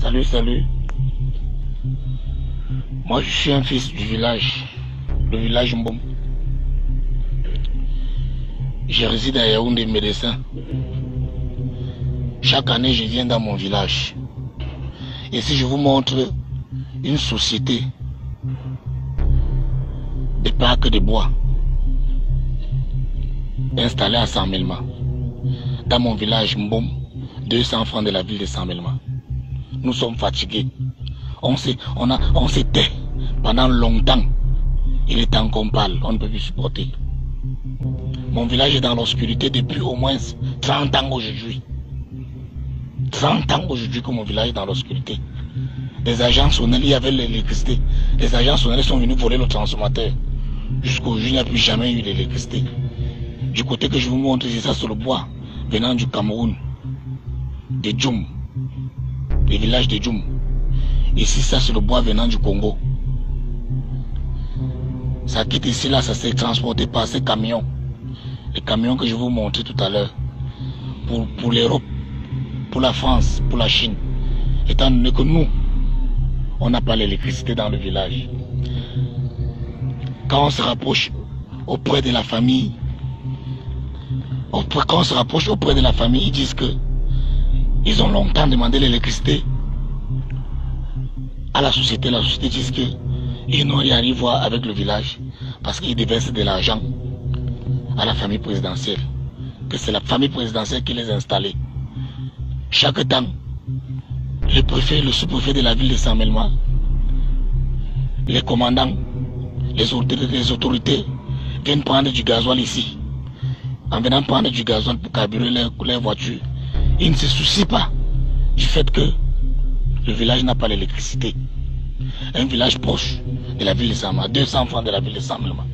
Salut, salut. Moi, je suis un fils du village, le village Mbom. Je réside à Yaoundé, médecin. Chaque année, je viens dans mon village. Et si je vous montre une société de parcs de bois installée à Saint-Melma, dans mon village Mbom, 200 francs de la ville de Saint-Melma. Nous sommes fatigués. On s'était pendant longtemps. Il est temps qu'on parle, on ne peut plus supporter. Mon village est dans l'obscurité depuis au moins 30 ans aujourd'hui. 30 ans aujourd'hui que mon village est dans l'obscurité. Les agents sonnels, il y avait l'électricité. Les agents sonnels sont venus voler le transformateur. Jusqu'aujourd'hui, il n'y a plus jamais eu d'électricité. Du côté que je vous montre, c'est ça sur le bois, venant du Cameroun, de Djoum, le village de Djoum. Ici, ça c'est le bois venant du Congo. Ça quitte ici, là, ça s'est transporté par ces camions. Les camions que je vous montrais tout à l'heure. Pour l'Europe, pour la France, pour la Chine. Étant donné que nous, on n'a pas l'électricité dans le village. Quand on se rapproche auprès de la famille, ils disent que ils ont longtemps demandé l'électricité à la société. La société dit qu'ils n'ont rien à voir avec le village parce qu'ils déversent de l'argent à la famille présidentielle. Que c'est la famille présidentielle qui les a installés. Chaque temps, le préfet, le sous-préfet de la ville de Saint-Melma, les commandants, les autorités viennent prendre du gasoil ici. En venant prendre du gasoil pour carburer leurs voitures, ils ne se soucient pas du fait que le village n'a pas l'électricité. Un village proche de la ville de Sama, 200 francs de la ville de Saint-Melma.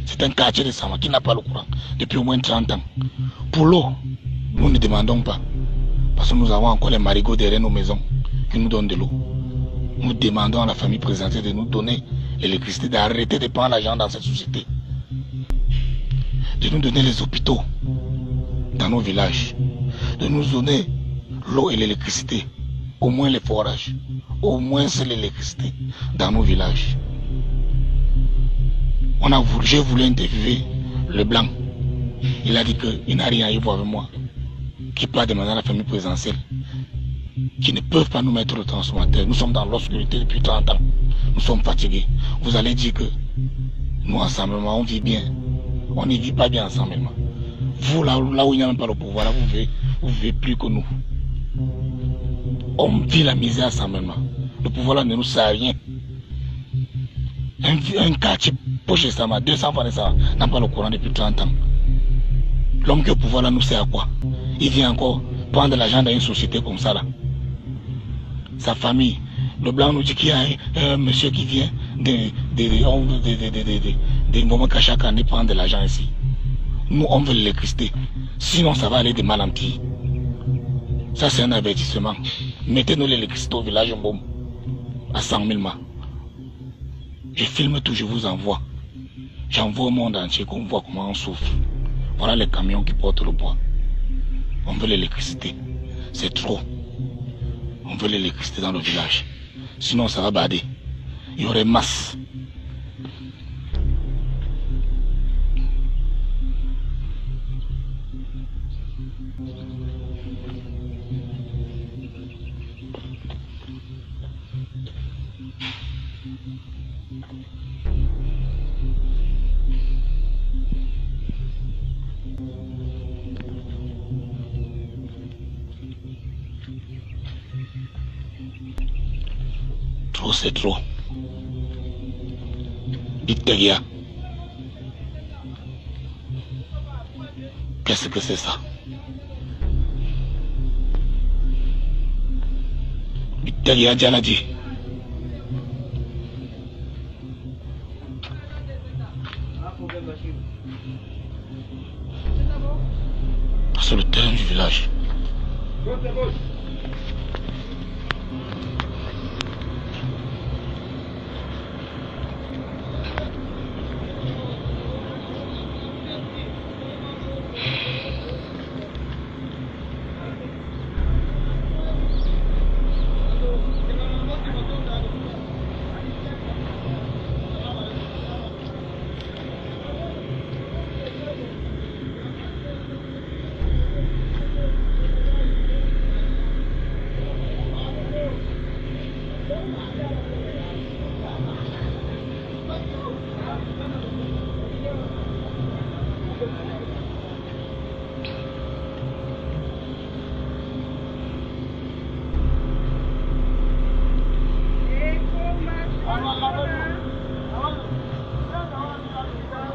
C'est un quartier de Sama qui n'a pas le courant depuis au moins 30 ans. Pour l'eau, nous ne demandons pas. Parce que nous avons encore les marigots derrière nos maisons qui nous donnent de l'eau. Nous demandons à la famille présidentielle de nous donner l'électricité, d'arrêter de prendre l'argent dans cette société. De nous donner les hôpitaux dans nos villages. De nous donner l'eau et l'électricité. Au moins les forages. Au moins c'est l'électricité dans nos villages. J'ai voulu interviewer le blanc. Il a dit qu'il n'a rien à y voir avec moi. Qui peut demander à la famille présidentielle qui ne peuvent pas nous mettre le transformateur. Nous sommes dans l'obscurité depuis 30 ans. Nous sommes fatigués. Vous allez dire que nous, ensemble, on vit bien. On ne vit pas bien ensemble. Vous, là où il n'y a même pas le pouvoir, là, vous vivez plus que nous. On vit la misère ensemble. Le pouvoir là ne nous sert à rien. Un quartier proche de Sama, 200 francs de Sama, n'a pas le courant depuis 30 ans. L'homme qui est au pouvoir là nous sert à quoi? Il vient encore prendre l'argent dans une société comme ça là. Sa famille. Le blanc nous dit qu'il y a un monsieur qui vient de moments qu'à chaque année prendre de l'argent ici. Nous on veut l'électricité. Sinon ça va aller de mal en pire. Ça c'est un avertissement. Mettez-nous l'électricité au village Mbom à 100 000 mâts. Je filme tout, je vous envoie. J'envoie au monde entier qu'on voit comment on souffre. Voilà les camions qui portent le bois. On veut l'électricité. C'est trop. On veut l'électricité dans le village. Sinon ça va bader. Il y aurait masse. Trop, c'est trop. Bicteria. Qu'est-ce que c'est ça? Bicteria Djaladi. C'est le terrain du village.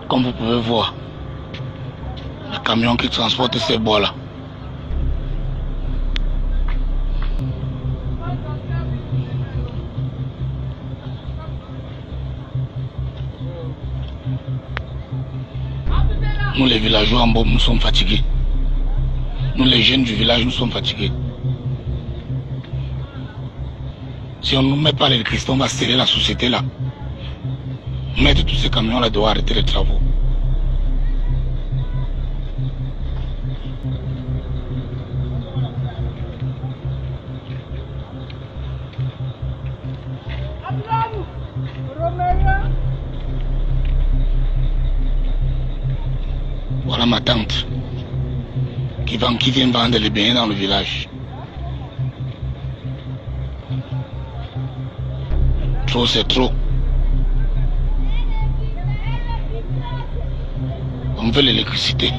Comme vous pouvez voir, le camion qui transporte ces bois-là. Nous les villageois en Bob, nous sommes fatigués. Nous les jeunes du village, nous sommes fatigués. Si on ne nous met pas l'électricité, on va sceller la société là. Mettre tous ces camions là doit arrêter les travaux. Voilà ma tante qui vient vendre les beignets dans le village. Trop c'est trop. On veut l'électricité.